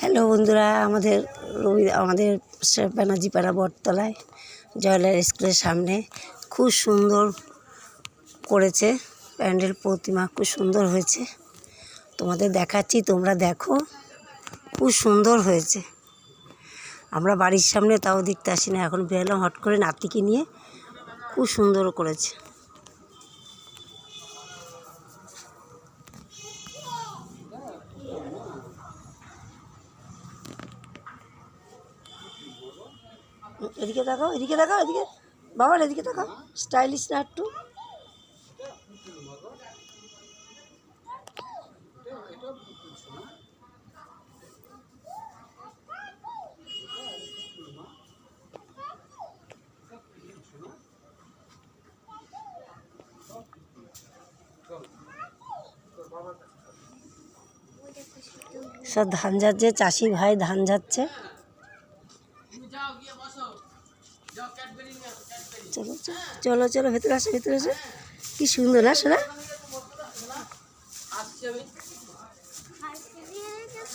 Hello বন্ধুরা, আমাদের ব্যানার্জি পাড়া বটতলায় জয়লাল স্কুলের সামনে খুব সুন্দর করেছে প্যান্ডেল, প্রতিমা খুব সুন্দর হয়েছে। তোমাদের দেখাচ্ছি, তোমরা দেখো, খুব সুন্দর হয়েছে। আমরা বাড়ির সামনে তাও দেখতে আসি না, এখন বেরোলাম হট করে নাতিকে নিয়ে। খুব সুন্দর করেছে। এদিকে দেখাও, এদিকে দেখাও, এদিকে বাবার, এদিকে দেখাও। স্টাইলিশ না একটু? সব ধান যাচ্ছে, চাষি ভাই ধান যাচ্ছে। চলো চলো চলো, ভেতরে আসো, ভেতরে আসো। কি সুন্দর না সোনা?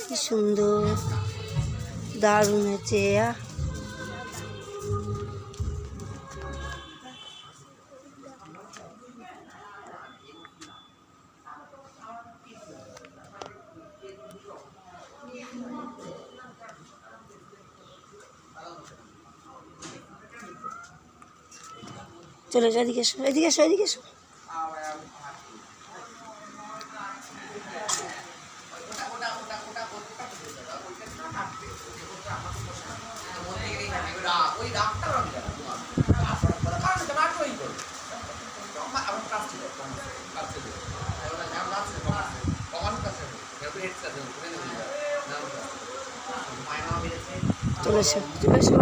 কি সুন্দর, দারুণ হয়েছে। চলে যাও, এদিকে এসো, এদিকে এসো, এদিকে এসো। চলে এসো, চলে এসো।